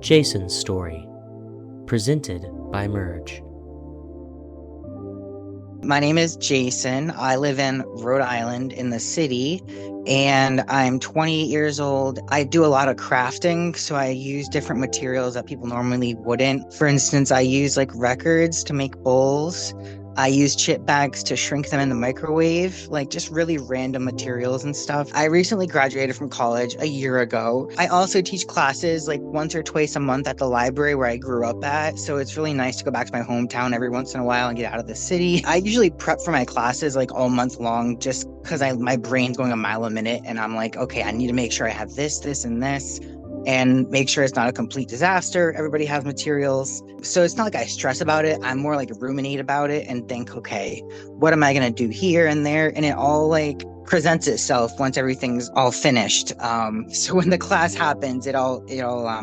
Jason's Story, presented by Merge. My name is Jason. I live in Rhode Island in the city, and I'm 28 years old. I do a lot of crafting, so I use different materials that people normally wouldn't. For instance, I use like records to make bowls. I use chip bags to shrink them in the microwave, like just really random materials and stuff. I recently graduated from college a year ago. I also teach classes like once or twice a month at the library where I grew up at. So it's really nice to go back to my hometown every once in a while and get out of the city. I usually prep for my classes like all month long just because my brain's going a mile a minute and I'm like, okay, I need to make sure I have this, this, and this, and make sure it's not a complete disaster. Everybody has materials. So it's not like I stress about it. I'm more like ruminate about it and think, okay, what am I going to do here and there? And it all like presents itself once everything's all finished. So when the class happens, it all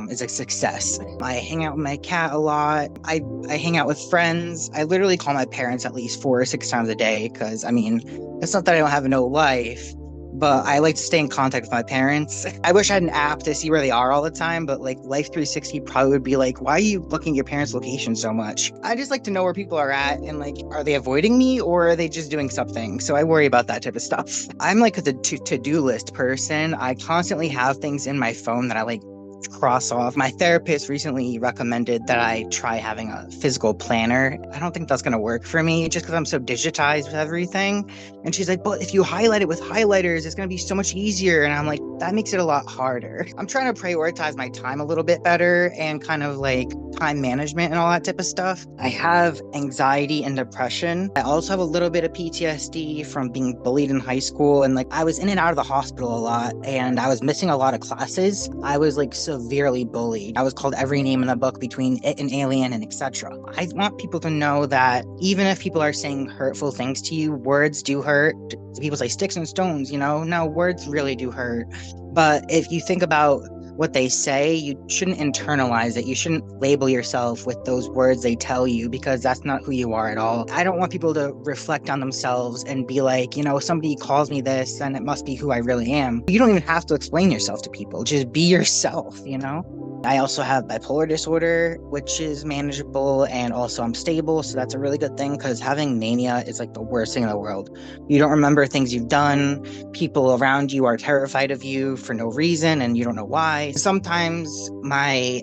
is a success. I hang out with my cat a lot. I hang out with friends. I literally call my parents at least 4 or 6 times a day because I mean, it's not that I don't have no life, but I like to stay in contact with my parents. I wish I had an app to see where they are all the time, but like Life 360 probably would be like, why are you looking at your parents' location so much? I just like to know where people are at and like, are they avoiding me or are they just doing something? So I worry about that type of stuff. I'm like the to-do list person. I constantly have things in my phone that I like cross off. My therapist recently recommended that I try having a physical planner. I don't think that's going to work for me just because I'm so digitized with everything. And she's like, but if you highlight it with highlighters, it's going to be so much easier. And I'm like, that makes it a lot harder. I'm trying to prioritize my time a little bit better and kind of like time management and all that type of stuff. I have anxiety and depression. I also have a little bit of PTSD from being bullied in high school. And like I was in and out of the hospital a lot and I was missing a lot of classes. I was like severely bullied. I was called every name in the book between it and alien and etc. I want people to know that even if people are saying hurtful things to you, words do hurt. People say sticks and stones, no, words really do hurt. But if you think about what they say, you shouldn't internalize it. You shouldn't label yourself with those words they tell you because that's not who you are at all. I don't want people to reflect on themselves and be like, somebody calls me this and it must be who I really am. You don't even have to explain yourself to people. Just be yourself, I also have bipolar disorder, which is manageable, and also I'm stable, so that's a really good thing because having mania is like the worst thing in the world. You don't remember things you've done, people around you are terrified of you for no reason, and you don't know why. Sometimes my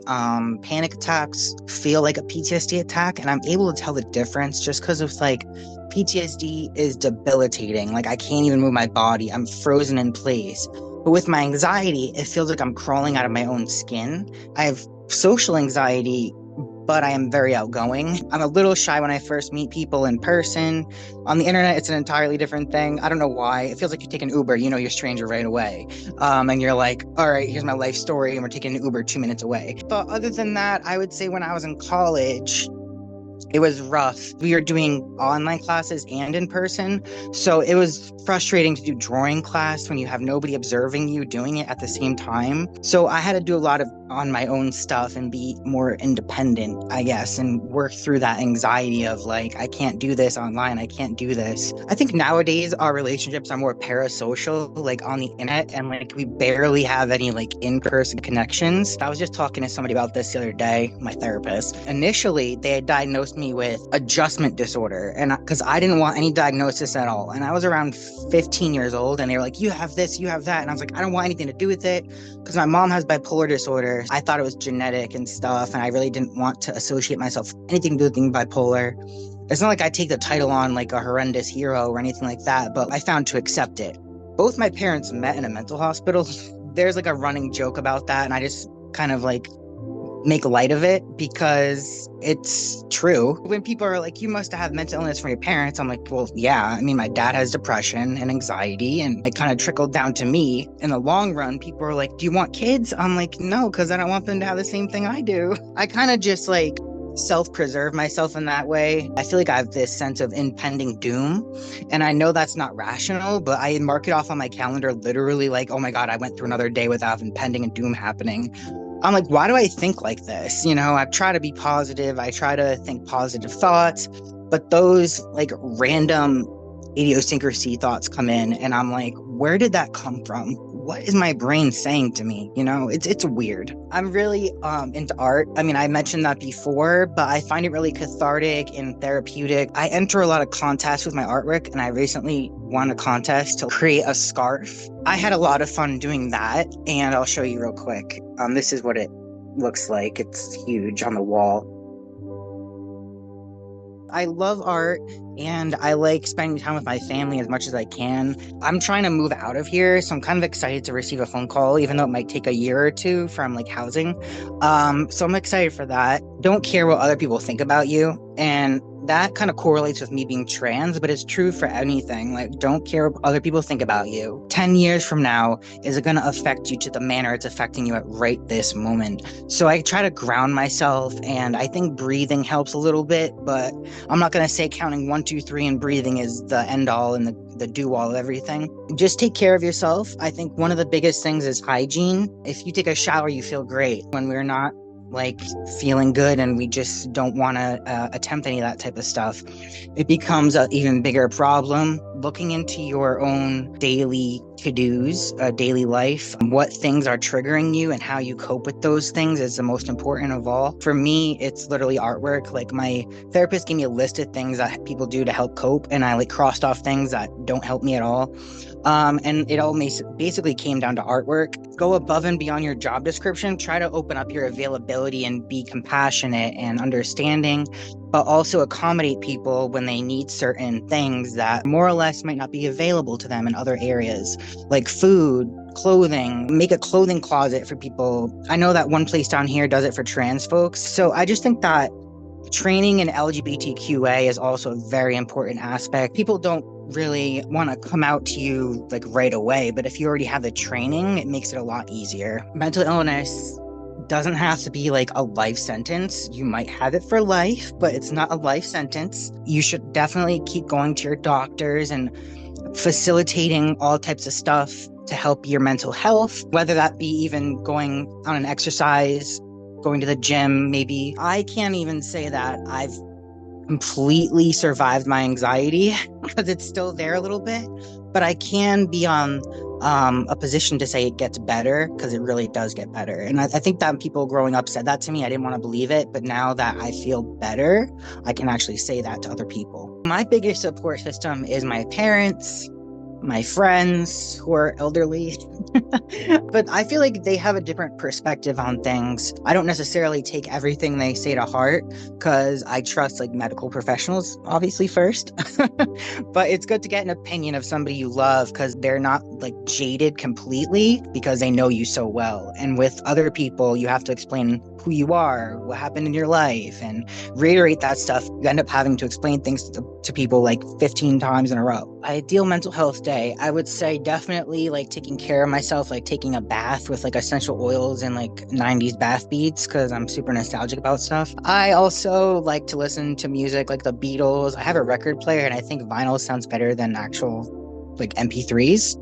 panic attacks feel like a PTSD attack, and I'm able to tell the difference just because of like PTSD is debilitating. Like I can't even move my body, I'm frozen in place. But with my anxiety, it feels like I'm crawling out of my own skin. I have social anxiety, but I am very outgoing. I'm a little shy when I first meet people in person. On the internet, it's an entirely different thing. I don't know why. It feels like you take an Uber, you're a stranger right away. And you're like, all right, here's my life story, and we're taking an Uber 2 minutes away. But other than that, I would say when I was in college, it was rough. We were doing online classes and in person. So it was frustrating to do drawing class when you have nobody observing you doing it at the same time. So I had to do a lot of on my own stuff and be more independent, I guess, and work through that anxiety of like, I can't do this online. I can't do this. I think nowadays our relationships are more parasocial, like on the internet, and like we barely have any like in-person connections. I was just talking to somebody about this the other day, my therapist. Initially, they had diagnosed me with adjustment disorder, and because I didn't want any diagnosis at all. And I was around 15 years old, and they were like, you have this, you have that. And I was like, I don't want anything to do with it because my mom has bipolar disorder. I thought it was genetic and stuff, and I really didn't want to associate myself with anything to do with being bipolar. It's not like I take the title on like a horrendous hero or anything like that, but I found to accept it. Both my parents met in a mental hospital. There's like a running joke about that, and I just kind of like make light of it because it's true. When people are like, you must have mental illness from your parents, I'm like, well, yeah. I mean, my dad has depression and anxiety, and it kind of trickled down to me. In the long run, people are like, do you want kids? I'm like, no, because I don't want them to have the same thing I do. I kind of just like self-preserve myself in that way. I feel like I have this sense of impending doom, and I know that's not rational, but I mark it off on my calendar literally like, oh my God, I went through another day without impending and doom happening. I'm like, why do I think like this? I try to be positive. I try to think positive thoughts, but those like random idiosyncrasy thoughts come in and I'm like, where did that come from? what is my brain saying to me? You know, it's weird. I'm really into art. I mean, I mentioned that before, but I find it really cathartic and therapeutic. I enter a lot of contests with my artwork, and I recently won a contest to create a scarf. I had a lot of fun doing that, and I'll show you real quick. This is what it looks like. It's huge on the wall. I love art and I like spending time with my family as much as I can. I'm trying to move out of here, so I'm kind of excited to receive a phone call, even though it might take a year or two from like housing. So I'm excited for that. Don't care what other people think about you. And that kind of correlates with me being trans, but it's true for anything. Like, don't care what other people think about you. 10 years from now, is it going to affect you to the manner it's affecting you at right this moment? So I try to ground myself, and I think breathing helps a little bit, but I'm not going to say counting 1, 2, 3 and breathing is the end all and the do all of everything. Just take care of yourself. I think one of the biggest things is hygiene. If you take a shower, you feel great. When we're not like feeling good and we just don't want to attempt any of that type of stuff, it becomes an even bigger problem. Looking into your own daily to-dos, daily life, what things are triggering you and how you cope with those things is the most important of all. For me, it's literally artwork. Like, my therapist gave me a list of things that people do to help cope, and I like crossed off things that don't help me at all. And it all basically came down to artwork. Go above and beyond your job description. Try to open up your availability and be compassionate and understanding, but also accommodate people when they need certain things that more or less might not be available to them in other areas, like food, clothing. Make a clothing closet for people. I know that one place down here does it for trans folks. So I just think that training in LGBTQA is also a very important aspect. People don't really want to come out to you like right away, but if you already have the training, it makes it a lot easier. Mental illness doesn't have to be like a life sentence. You might have it for life, but it's not a life sentence. You should definitely keep going to your doctors and facilitating all types of stuff to help your mental health, whether that be even going on an exercise, going to the gym, maybe. I can't even say that I've completely survived my anxiety because it's still there a little bit, but I can be on a position to say it gets better, because it really does get better. And I think that people growing up said that to me. I didn't want to believe it, but now that I feel better, I can actually say that to other people. My biggest support system is my parents, my friends who are elderly, but I feel like they have a different perspective on things. I don't necessarily take everything they say to heart, because I trust like medical professionals, obviously, first. But it's good to get an opinion of somebody you love, because they're not like jaded completely because they know you so well. And with other people, you have to explain who you are, what happened in your life, and reiterate that stuff. You end up having to explain things to people like 15 times in a row. Ideal mental health day, I would say definitely like taking care of myself, like taking a bath with like essential oils and like 90s bath beats, because I'm super nostalgic about stuff. I also like to listen to music like the Beatles. I have a record player, and I think vinyl sounds better than actual like MP3s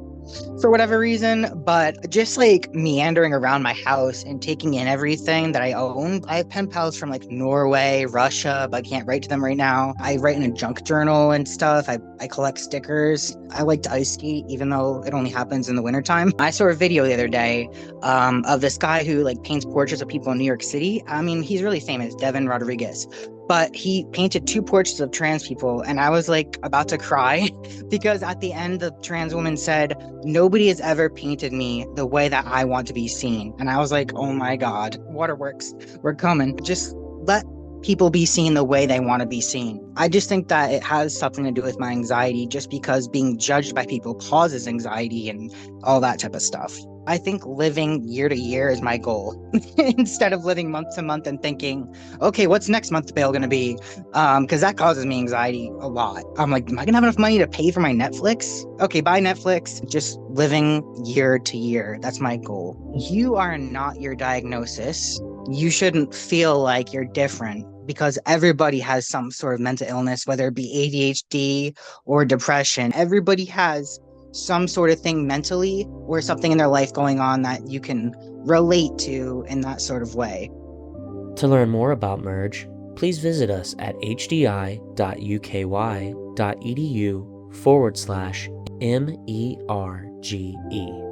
for whatever reason. But just like meandering around my house and taking in everything that I own. I have pen pals from like Norway, Russia, but I can't write to them right now. I write in a junk journal and stuff. I collect stickers. I like to ice skate, even though it only happens in the wintertime. I saw a video the other day of this guy who like paints portraits of people in New York City. I mean, he's really famous, Devin Rodriguez. But he painted 2 portraits of trans people, and I was like about to cry because at the end, the trans woman said, "Nobody has ever painted me the way that I want to be seen." And I was like, oh my God, waterworks, we're coming. Just let people be seen the way they want to be seen. I just think that it has something to do with my anxiety, just because being judged by people causes anxiety and all that type of stuff. I think living year to year is my goal instead of living month to month and thinking, okay, what's next month's bill going to be? Because that causes me anxiety a lot. I'm like, am I going to have enough money to pay for my Netflix? Okay, buy Netflix. Just living year to year. That's my goal. You are not your diagnosis. You shouldn't feel like you're different, because everybody has some sort of mental illness, whether it be ADHD or depression. Everybody has some sort of thing mentally or something in their life going on that you can relate to in that sort of way. To learn more about Merge, please visit us at hdi.uky.edu/MERGE.